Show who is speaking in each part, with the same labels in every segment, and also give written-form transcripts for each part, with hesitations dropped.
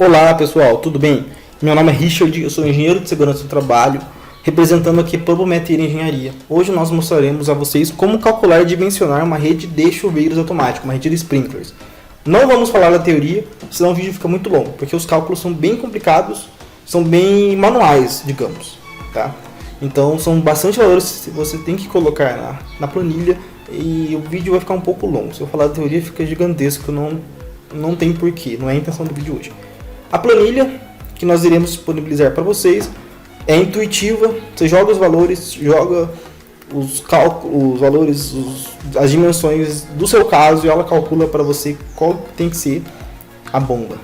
Speaker 1: Olá pessoal, tudo bem? Meu nome é Richard, eu sou engenheiro de segurança do trabalho, representando aqui Probometer Engenharia. Hoje nós mostraremos a vocês como calcular e dimensionar uma rede de chuveiros automáticos, uma rede de sprinklers. Não vamos falar da teoria, senão o vídeo fica muito longo, porque os cálculos são bem complicados, são bem manuais, digamos, tá? Então são bastante valores que você tem que colocar na planilha e o vídeo vai ficar um pouco longo. Se eu falar da teoria fica gigantesco, não tem porquê, não é a intenção do vídeo hoje. A planilha que nós iremos disponibilizar para vocês é intuitiva, você joga os valores, joga os cálculos, os valores, as dimensões do seu caso e ela calcula para você qual tem que ser a bomba,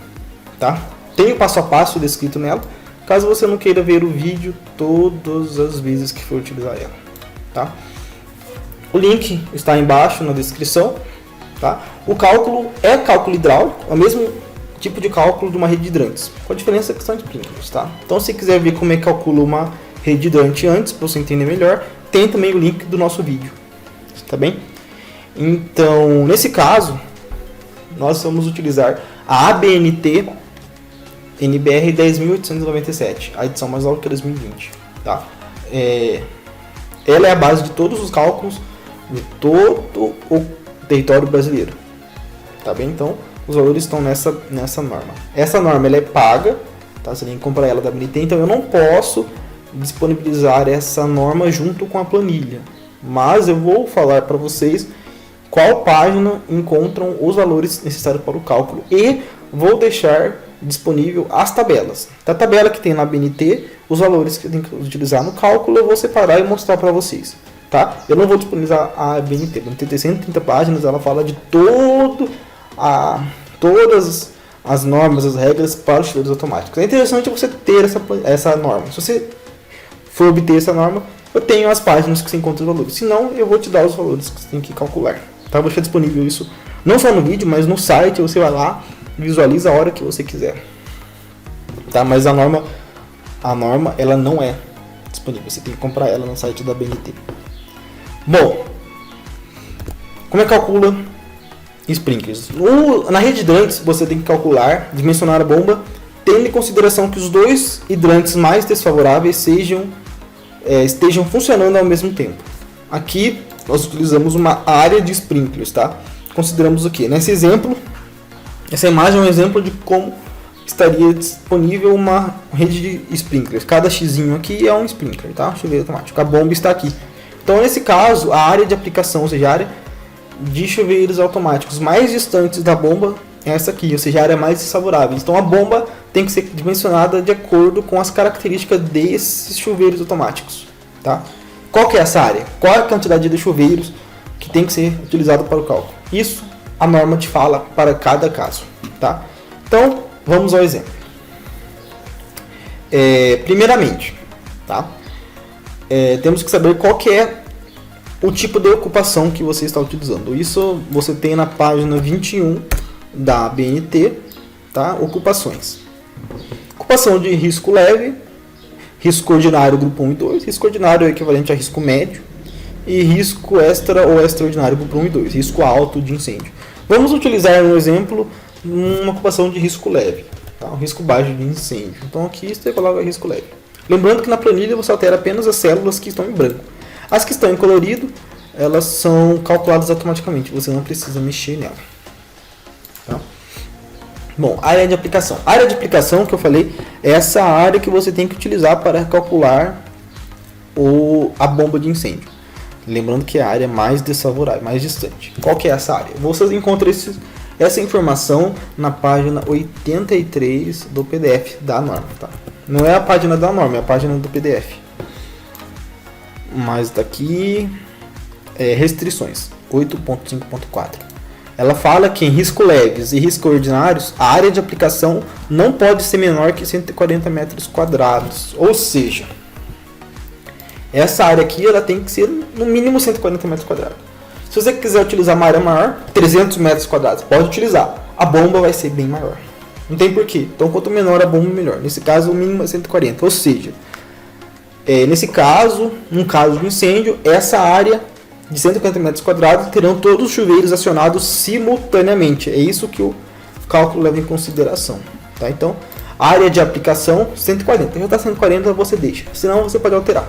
Speaker 1: tá? Tem o passo a passo descrito nela, caso você não queira ver o vídeo todas as vezes que for utilizar ela, tá? O link está embaixo na descrição, tá? O cálculo é cálculo hidráulico, é o mesmo tipo de cálculo de uma rede de hidrantes, com a diferença que são sprinklers, tá? Então, se quiser ver como é que calcula uma rede de hidrante antes, para você entender melhor, tem também o link do nosso vídeo, tá bem? Então, nesse caso, nós vamos utilizar a ABNT NBR 10.897, a edição mais nova que é 2020, tá? Ela é a base de todos os cálculos de todo o território brasileiro, tá bem? Então, os valores estão nessa norma. Essa norma ela é paga, tá? Você tem que comprar ela da ABNT, então eu não posso disponibilizar essa norma junto com a planilha, mas eu vou falar para vocês qual página encontram os valores necessários para o cálculo e vou deixar disponível as tabelas. Da tabela que tem na ABNT, os valores que eu tenho que utilizar no cálculo eu vou separar e mostrar para vocês, tá? Eu não vou disponibilizar a ABNT. A ABNT tem 130 páginas, ela fala de todas as normas, as regras para os chuveiros automáticos. É interessante você ter essa norma. Se você for obter essa norma, eu tenho as páginas que você encontra os valores. Se não, eu vou te dar os valores que você tem que calcular. Tá? Vou deixar disponível isso, não só no vídeo, mas no site. Você vai lá, visualiza a hora que você quiser. Tá? Mas a norma ela não é disponível. Você tem que comprar ela no site da ABNT. Bom, como é que calcula sprinklers? Na rede de hidrantes você tem que calcular, dimensionar a bomba, tendo em consideração que os dois hidrantes mais desfavoráveis estejam funcionando ao mesmo tempo. Aqui nós utilizamos uma área de sprinklers, tá? Consideramos o que? Nesse exemplo, essa imagem é um exemplo de como estaria disponível uma rede de sprinklers. Cada xzinho aqui é um sprinkler, tá? Chuveiro automático. A bomba está aqui. Então nesse caso, a área de aplicação, ou seja, a área de chuveiros automáticos mais distantes da bomba é essa aqui, ou seja, a área mais desfavorável. Então a bomba tem que ser dimensionada de acordo com as características desses chuveiros automáticos, tá? Qual que é essa área? Qual é a quantidade de chuveiros que tem que ser utilizado para o cálculo? Isso a norma te fala para cada caso, tá? Então vamos ao exemplo. Primeiramente, tá? Temos que saber qual que é o tipo de ocupação que você está utilizando. Isso você tem na página 21 da ABNT, tá? Ocupações. Ocupação de risco leve, risco ordinário grupo 1 e 2, risco ordinário é equivalente a risco médio, e risco extra ou extraordinário grupo 1 e 2, risco alto de incêndio. Vamos utilizar um exemplo, uma ocupação de risco leve, tá? Um risco baixo de incêndio. Então aqui você coloca risco leve. Lembrando que na planilha você altera apenas as células que estão em branco. As que estão em colorido, elas são calculadas automaticamente, você não precisa mexer nela. Tá? Bom, área de aplicação. A área de aplicação que eu falei é essa área que você tem que utilizar para calcular a bomba de incêndio. Lembrando que é a área mais desfavorável, mais distante. Qual que é essa área? Você encontra essa informação na página 83 do PDF da norma. Tá? Não é a página da norma, é a página do PDF. Mas daqui restrições 8.5.4. Ela fala que em risco leves e risco ordinários a área de aplicação não pode ser menor que 140 metros quadrados. Ou seja, essa área aqui ela tem que ser no mínimo 140 metros quadrados. Se você quiser utilizar uma área maior, 300 metros quadrados, pode utilizar. A bomba vai ser bem maior. Não tem porquê. Então quanto menor a bomba, melhor. Nesse caso o mínimo é 140. Ou seja, nesse caso, num caso de incêndio, essa área de 150 metros quadrados terão todos os chuveiros acionados simultaneamente. É isso que o cálculo leva em consideração. Tá? Então, Área de aplicação 140. Já está 140, você deixa. Senão você pode alterar.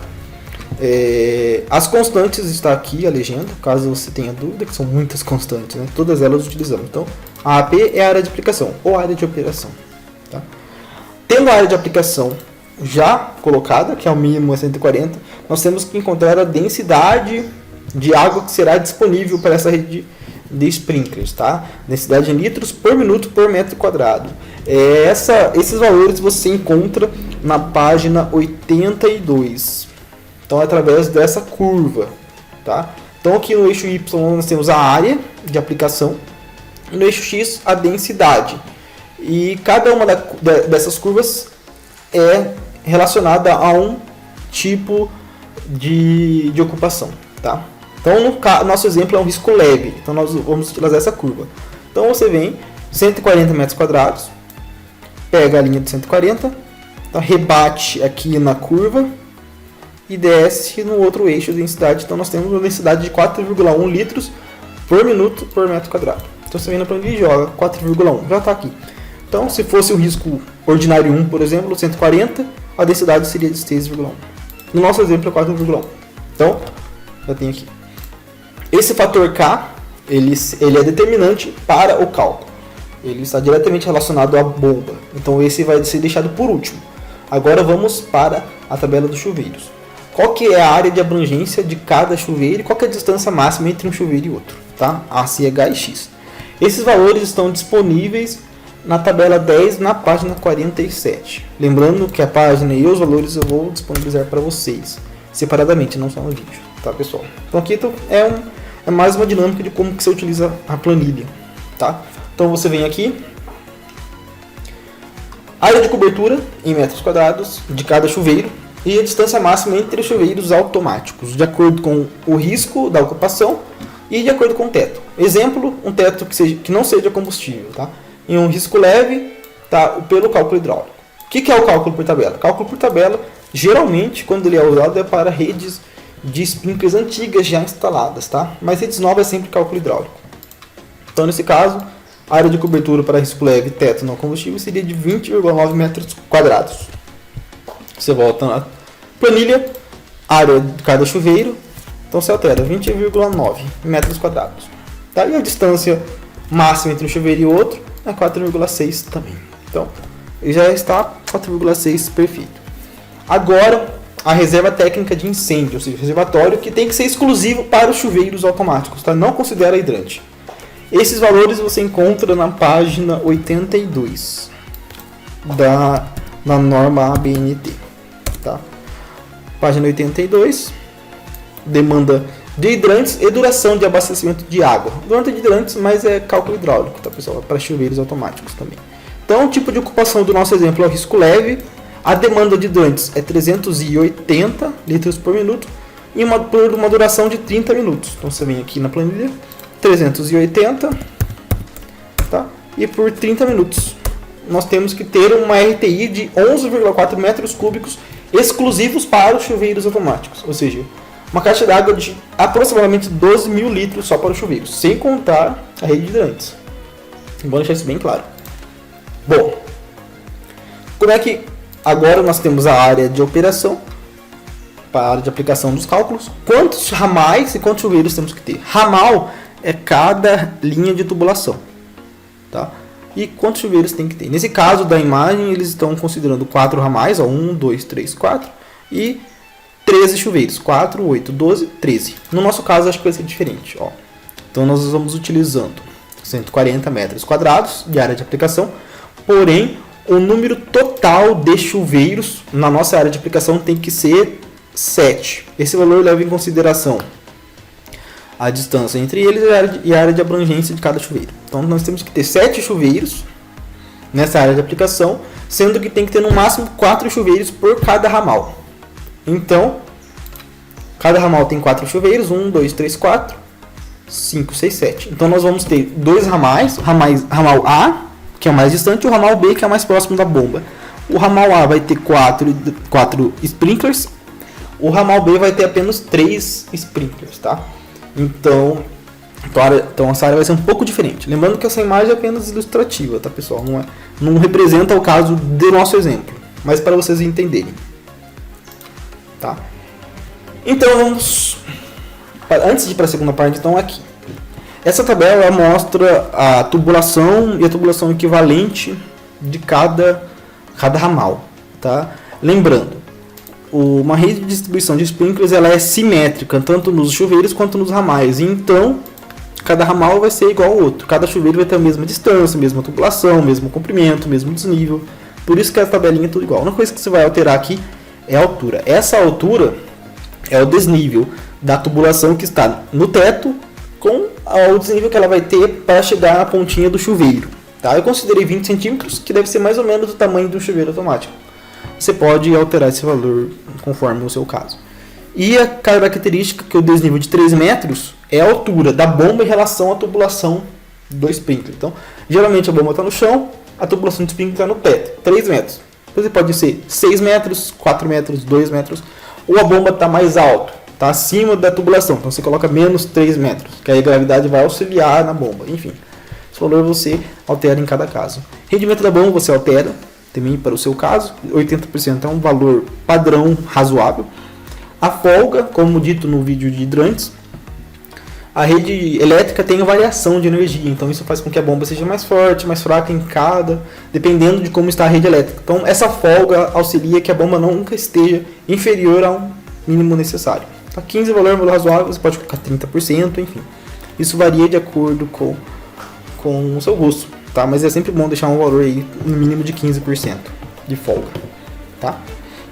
Speaker 1: As constantes está aqui a legenda, caso você tenha dúvida, que são muitas constantes, né? Todas elas utilizamos. Então, a AP é a área de aplicação ou área de operação. Tá? Tendo a área de aplicação já colocada, que é o mínimo 140, nós temos que encontrar a densidade de água que será disponível para essa rede de sprinklers, tá? Densidade em litros por minuto por metro quadrado. Esses valores você encontra na página 82. Então, através dessa curva, tá? Então, aqui no eixo Y nós temos a área de aplicação e no eixo X a densidade. E cada uma dessas curvas é relacionada a um tipo de ocupação, tá? Então, no nosso exemplo é um risco leve. Então, nós vamos utilizar essa curva. Então, você vem 140 metros quadrados, pega a linha de 140, tá? Rebate aqui na curva e desce no outro eixo de densidade. Então, nós temos uma densidade de 4,1 litros por minuto por metro quadrado. Então, você vem na planilha e joga 4,1. Já está aqui. Então, se fosse o risco ordinário 1, por exemplo, 140, a densidade seria de 6,1. No nosso exemplo é 4,1. Então, já tem aqui. Esse fator K, ele é determinante para o cálculo. Ele está diretamente relacionado à bomba. Então, esse vai ser deixado por último. Agora, vamos para a tabela dos chuveiros. Qual que é a área de abrangência de cada chuveiro e qual que é a distância máxima entre um chuveiro e outro, tá? A, C, H e X. Esses valores estão disponíveis na tabela 10, na página 47. Lembrando que a página e os valores eu vou disponibilizar para vocês separadamente, não só no vídeo, tá, pessoal? Então aqui é mais uma dinâmica de como que você utiliza a planilha, tá? Então você vem aqui, área de cobertura em metros quadrados de cada chuveiro e a distância máxima entre chuveiros automáticos, de acordo com o risco da ocupação e de acordo com o teto. Exemplo, um teto que não seja combustível, tá? Em um risco leve, tá? Pelo cálculo hidráulico. O que é o cálculo por tabela? Cálculo por tabela, geralmente, quando ele é usado, é para redes de sprinklers antigas já instaladas, tá? Mas redes novas é sempre cálculo hidráulico. Então, nesse caso, a área de cobertura para risco leve, teto não combustível, seria de 20,9 metros quadrados. Você volta na planilha, área de cada chuveiro, então você altera 20,9 metros quadrados. Tá? E a distância máxima entre um chuveiro e outro é 4,6 também. Então, já está 4,6 perfeito. Agora, a reserva técnica de incêndio, ou seja, reservatório, que tem que ser exclusivo para os chuveiros automáticos, tá? Não considera hidrante. Esses valores você encontra na página 82 na norma ABNT. Tá? Página 82, demanda de hidrantes e duração de abastecimento de água. Durante de hidrantes, mas é cálculo hidráulico, tá, pessoal? Para chuveiros automáticos também. Então, o tipo de ocupação do nosso exemplo é o risco leve. A demanda de hidrantes é 380 litros por minuto e por uma duração de 30 minutos. Então, você vem aqui na planilha, 380, tá? E por 30 minutos. Nós temos que ter uma RTI de 11,4 metros cúbicos exclusivos para os chuveiros automáticos, ou seja, uma caixa d'água de aproximadamente 12 mil litros só para os chuveiros, sem contar a rede de hidrantes. Vou deixar isso bem claro. Bom, como é que agora nós temos a área de operação para a área de aplicação dos cálculos? Quantos ramais e quantos chuveiros temos que ter? Ramal é cada linha de tubulação, tá? E quantos chuveiros tem que ter? Nesse caso da imagem, eles estão considerando 4 ramais, ó, 1, 2, 3, 4, e 13 chuveiros, 4, 8, 12, 13. No nosso caso, acho que vai ser diferente, ó. Então, nós vamos utilizando 140 metros quadrados de área de aplicação, porém, o número total de chuveiros na nossa área de aplicação tem que ser 7. Esse valor leva em consideração a distância entre eles e a área de abrangência de cada chuveiro. Então, nós temos que ter 7 chuveiros nessa área de aplicação, sendo que tem que ter no máximo 4 chuveiros por cada ramal. Então, cada ramal tem 4 chuveiros, 1, 2, 3, 4, 5, 6, 7. Então, nós vamos ter 2 ramais, ramal A, que é o mais distante, e o ramal B, que é o mais próximo da bomba. O ramal A vai ter 4 sprinklers, o ramal B vai ter apenas 3 sprinklers, tá? Então, Então essa área vai ser um pouco diferente. Lembrando que essa imagem é apenas ilustrativa, tá, pessoal? Não representa o caso do nosso exemplo, mas para vocês entenderem. Tá? Então vamos... Antes de ir para a segunda parte, então aqui. Essa tabela mostra a tubulação e a tubulação equivalente de cada ramal. Tá? Lembrando, uma rede de distribuição de sprinklers ela é simétrica, tanto nos chuveiros quanto nos ramais. Então, cada ramal vai ser igual ao outro. Cada chuveiro vai ter a mesma distância, mesma tubulação, mesmo comprimento, mesmo desnível. Por isso que a tabelinha é tudo igual. A única coisa que você vai alterar aqui é a altura. Essa altura é o desnível da tubulação que está no teto com o desnível que ela vai ter para chegar na pontinha do chuveiro. Tá? Eu considerei 20 centímetros, que deve ser mais ou menos o tamanho do chuveiro automático. Você pode alterar esse valor conforme o seu caso. E a característica que o desnível de 3 metros é a altura da bomba em relação à tubulação do sprinkler. Então, geralmente a bomba está no chão, a tubulação do sprinkler está no teto, 3 metros. Você pode ser 6 metros, 4 metros, 2 metros, ou a bomba está mais alto, está acima da tubulação, então você coloca menos 3 metros, que aí a gravidade vai auxiliar na bomba. Enfim, esse valor você altera em cada caso. Rendimento da bomba você altera também para o seu caso, 80% é um valor padrão razoável. A folga, como dito no vídeo de hidrantes, a rede elétrica tem variação de energia, então isso faz com que a bomba seja mais forte, mais fraca em cada, dependendo de como está a rede elétrica. Então essa folga auxilia que a bomba nunca esteja inferior ao mínimo necessário. Tá? 15 é um valor razoável, você pode colocar 30%, enfim. Isso varia de acordo com o seu gosto, tá? Mas é sempre bom deixar um valor aí no mínimo de 15% de folga. Tá?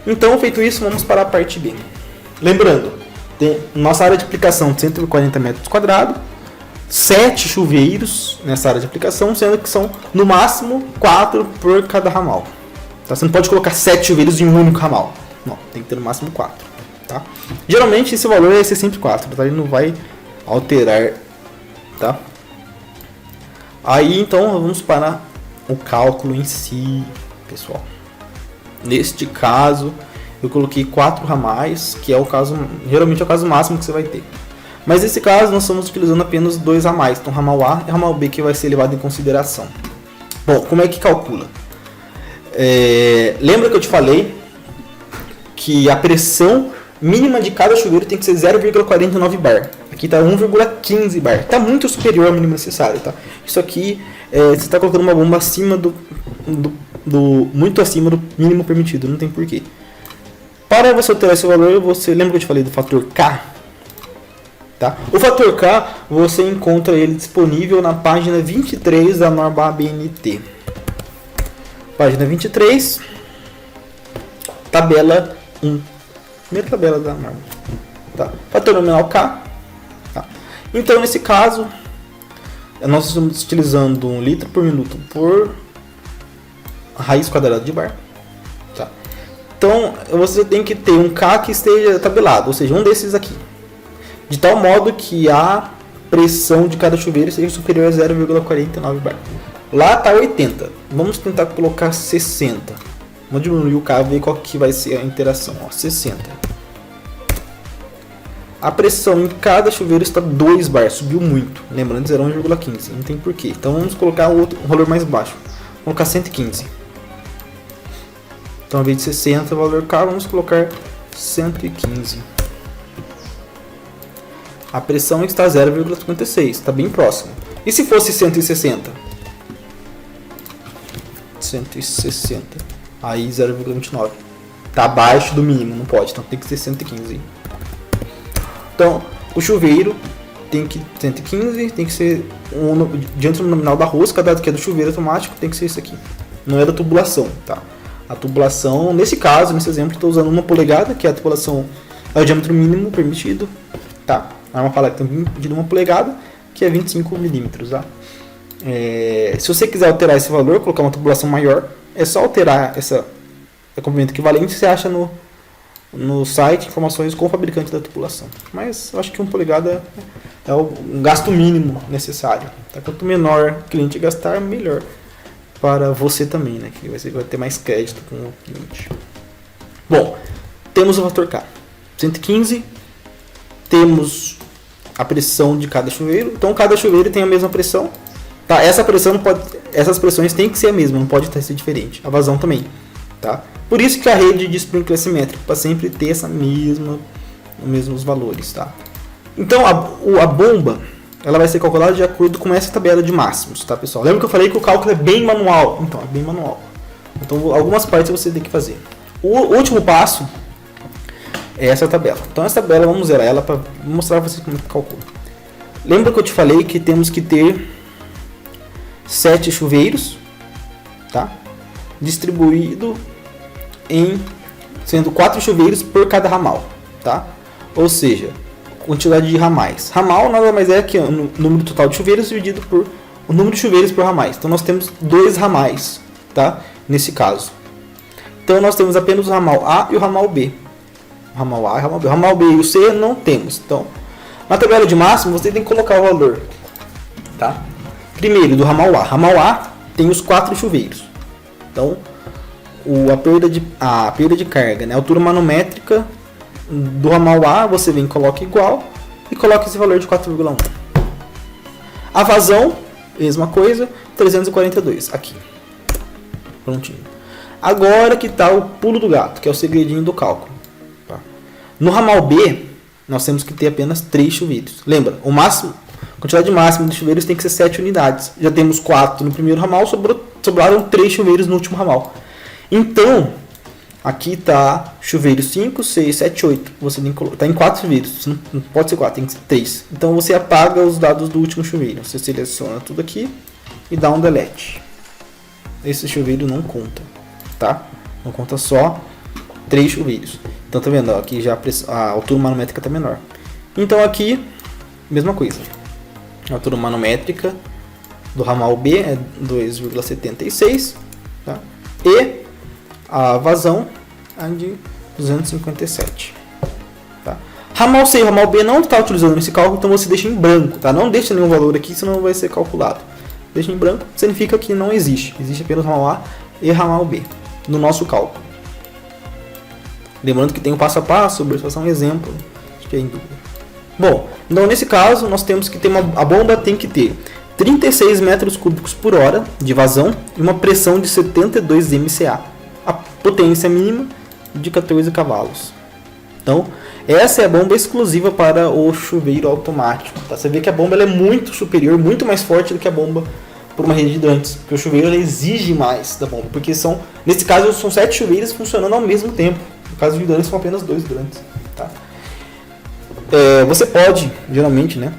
Speaker 1: Então, feito isso, vamos para a parte B. Lembrando, tem nossa área de aplicação de 140 metros quadrados, 7 chuveiros nessa área de aplicação, sendo que são no máximo 4 por cada ramal. Tá? Você não pode colocar 7 chuveiros em um único ramal. Não, tem que ter no máximo 4. Tá? Geralmente esse valor vai ser sempre 4, tá? Ele não vai alterar. Tá? Aí então vamos para o cálculo em si, pessoal. Neste caso, eu coloquei 4 ramais, que é o caso, geralmente é o caso máximo que você vai ter. Mas nesse caso nós estamos utilizando apenas 2 ramais, então ramal A e ramal B que vai ser levado em consideração. Bom, como é que calcula? Lembra que eu te falei que a pressão mínima de cada chuveiro tem que ser 0,49 bar. Aqui está 1,15 bar. Está muito superior ao mínimo necessário. Tá? Isso aqui, você está colocando uma bomba acima muito acima do mínimo permitido. Não tem porquê. Para você alterar esse valor, você lembra que eu te falei do fator K? Tá? O fator K, você encontra ele disponível na página 23 da norma ABNT. Página 23, tabela 1. Primeira tabela da norma. Tá? Fator nominal K. Tá? Então, nesse caso, nós estamos utilizando 1 litro por minuto por raiz quadrada de bar. Tá? Então, você tem que ter um K que esteja tabelado, ou seja, um desses aqui. De tal modo que a pressão de cada chuveiro seja superior a 0,49 bar. Lá está 80. Vamos tentar colocar 60. Vamos diminuir o K e ver qual que vai ser a interação. Ó, 60. A pressão em cada chuveiro está 2 bar. Subiu muito. Lembrando, 0,15. Não tem porquê. Então vamos colocar um valor mais baixo. Vamos colocar 115. Então, ao invés de 60 o valor K, vamos colocar 115. A pressão está 0,56. Está bem próximo. E se fosse 160? 160. Aí 0,29. Está abaixo do mínimo, não pode. Então tem que ser 115. Então, o chuveiro tem que 115, tem que ser diante do nominal da rosca, dado que é do chuveiro automático, tem que ser isso aqui. Não é da tubulação, tá? A tubulação, nesse caso, nesse exemplo, estou usando 1 polegada, que é a tubulação, é o diâmetro mínimo permitido, tá? É uma paleta de 1 polegada, que é 25 milímetros, tá? Se você quiser alterar esse valor, colocar uma tubulação maior, é só alterar esse comprimento equivalente, você acha no site informações com o fabricante da tubulação. Mas eu acho que 1 polegada é o gasto mínimo necessário. Tá? Quanto menor o cliente gastar, melhor para você também, né? Que vai ter mais crédito com o cliente. Bom, temos o fator K. 115, temos a pressão de cada chuveiro. Então cada chuveiro tem a mesma pressão. Tá? Essa pressão não pode, essas pressões têm que ser a mesma, não pode ser diferente. A vazão também. Tá? Por isso que a rede de sprinkler é simétrica, para sempre ter essa mesmos valores. Tá? Então a bomba ela vai ser calculada de acordo com essa tabela de máximos. Tá, pessoal? Lembra que eu falei que o cálculo é bem manual? Então, é bem manual. Então algumas partes você tem que fazer. O último passo é essa tabela. Então essa tabela, vamos zerar ela para mostrar para vocês como é que calcula. Lembra que eu te falei que temos que ter 7 chuveiros, tá? Distribuído em sendo 4 chuveiros por cada ramal, tá? Ou seja, quantidade de ramais. Ramal nada mais é que o número total de chuveiros dividido por o número de chuveiros por ramais. Então nós temos 2 ramais, tá? Nesse caso. Então nós temos apenas o ramal A e o ramal B. O ramal A e o ramal B. O ramal B e o C não temos. Então, na tabela de máximo você tem que colocar o valor, tá? Primeiro do ramal A. Ramal A tem os 4 chuveiros. Então, a perda de carga, né? A altura manométrica do ramal A, você vem e coloca igual e coloca esse valor de 4,1. A vazão, mesma coisa, 342 aqui. Prontinho. Agora que está o pulo do gato, que é o segredinho do cálculo. Tá? No ramal B, nós temos que ter apenas 3 chuveiros. Lembra, a quantidade máxima de chuveiros tem que ser 7 unidades. Já temos 4 no primeiro ramal, sobraram 3 chuveiros no último ramal. Então, aqui está chuveiro 5, 6, 7, 8. Você tem que colocar, está em 4 chuveiros. Não pode ser 4, tem que ser 3. Então você apaga os dados do último chuveiro. Você seleciona tudo aqui e dá um delete. Esse chuveiro não conta, tá? Não conta só 3 chuveiros. Então tá vendo? Ó, aqui já a altura manométrica está menor. Então aqui, mesma coisa. A altura manométrica do ramal B é 2,76, tá? E a vazão é de 257. Tá? Ramal C e ramal B não está utilizando esse cálculo, então você deixa em branco. Tá? Não deixa nenhum valor aqui, senão não vai ser calculado. Deixa em branco, significa que não existe. Existe apenas ramal A e ramal B no nosso cálculo. Lembrando que tem o passo a passo, sobre só um exemplo. Acho que é em dúvida. Bom, então nesse caso nós temos que ter a bomba tem que ter 36 metros cúbicos por hora de vazão e uma pressão de 72 MCA. A potência mínima de 14 cavalos. Então, essa é a bomba exclusiva para o chuveiro automático. Tá? Você vê que a bomba ela é muito superior, muito mais forte do que a bomba por uma rede de hidrantes. Porque o chuveiro ela exige mais da bomba. Porque nesse caso são 7 chuveiros funcionando ao mesmo tempo. No caso de hidrantes são apenas 2 hidrantes. Tá? Você pode, geralmente, né?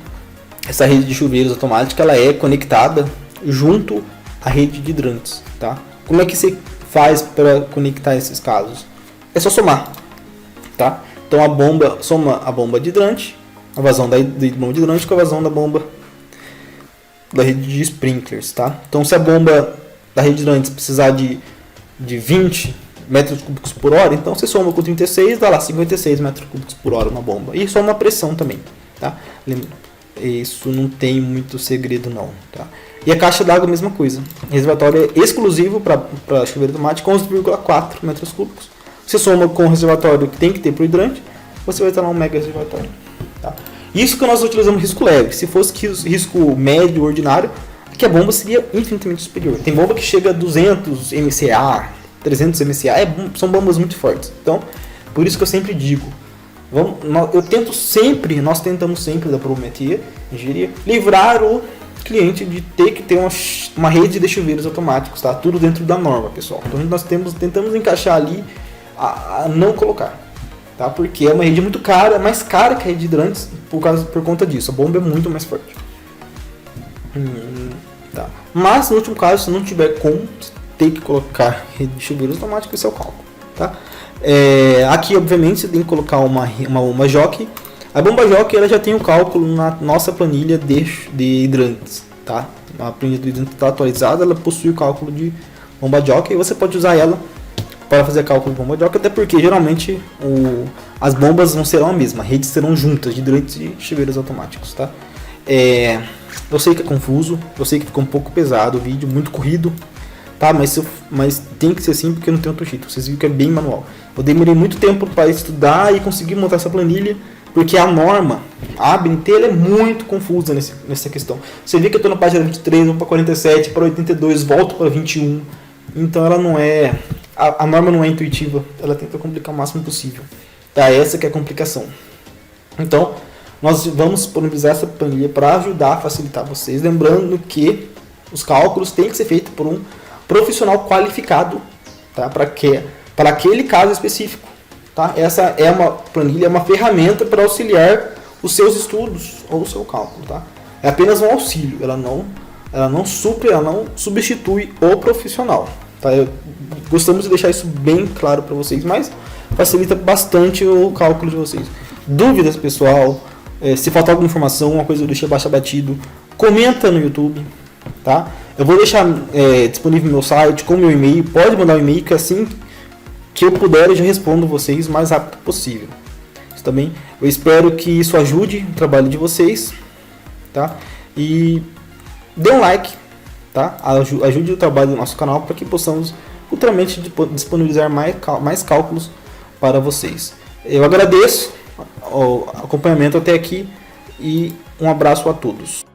Speaker 1: Essa rede de chuveiros automática ela é conectada junto à rede de hidrantes. Tá? Como é que você faz para conectar esses casos? É só somar, tá? Então a bomba soma a bomba de hidrante, a vazão da bomba de hidrante com a vazão da bomba da rede de sprinklers, tá? Então se a bomba da rede de hidrantes precisar de 20 metros cúbicos por hora, então você soma com 36, dá lá 56 metros cúbicos por hora uma bomba. E soma a pressão também, tá? Isso não tem muito segredo não, tá? E a caixa d'água, a mesma coisa. Reservatório é exclusivo para chuveiro automático, 11,4 metros cúbicos. Você soma com o reservatório que tem que ter para o hidrante, você vai ter lá um mega reservatório. Tá? Isso que nós utilizamos risco leve. Se fosse risco médio, ordinário, aqui a bomba seria infinitamente superior. Tem bomba que chega a 200 MCA, 300 MCA, são bombas muito fortes. Então, por isso que eu sempre digo, nós tentamos sempre da prometria, engenharia, livrar o cliente de ter que ter uma rede de chuveiros automáticos, tá? Tudo dentro da norma, pessoal. Então nós tentamos encaixar ali a não colocar, tá? Porque é uma rede muito cara, mais cara que a rede de hidrantes por conta disso. A bomba é muito mais forte. Tá. Mas no último caso, se não tiver como, tem que colocar rede de chuveiros automáticos, esse é o cálculo, tá? Aqui obviamente você tem que colocar uma jockey. A bomba jockey ela já tem o cálculo na nossa planilha de hidrantes, tá? A planilha de hidrantes está atualizada, ela possui o cálculo de bomba jockey e você pode usar ela para fazer cálculo de bomba jockey, até porque geralmente as bombas não serão a mesma, as redes serão juntas de hidrantes e chuveiros automáticos, tá? Eu sei que é confuso, eu sei que ficou um pouco pesado o vídeo, muito corrido, tá? Mas tem que ser assim porque não tem outro jeito. Vocês viram que é bem manual. Eu demorei muito tempo para estudar e conseguir montar essa planilha, Porque a norma, a ABNT, ela é muito confusa nessa questão. Você vê que eu estou na página 23, vou para 47, para 82, volto para 21. Então ela não é... A norma não é intuitiva, ela tenta complicar o máximo possível. Tá? Essa que é a complicação. Então, nós vamos disponibilizar essa planilha para ajudar a facilitar vocês. Lembrando que os cálculos têm que ser feitos por um profissional qualificado, tá? Para aquele caso específico. Tá? Essa é uma planilha, é uma ferramenta para auxiliar os seus estudos ou o seu cálculo. Tá? É apenas um auxílio, ela não supre, ela não substitui o profissional. Tá? Gostamos de deixar isso bem claro para vocês, mas facilita bastante o cálculo de vocês. Dúvidas, pessoal? Se faltar alguma informação, uma coisa eu deixei abaixo batido, comenta no YouTube. Tá? Eu vou deixar disponível no meu site com meu e-mail. Pode mandar um e-mail que assim que eu puder eu já respondo vocês o mais rápido possível. Isso também, eu espero que isso ajude o trabalho de vocês, tá? E dê um like, tá? Ajude o trabalho do nosso canal para que possamos futuramente disponibilizar mais cálculos para vocês. Eu agradeço o acompanhamento até aqui e um abraço a todos.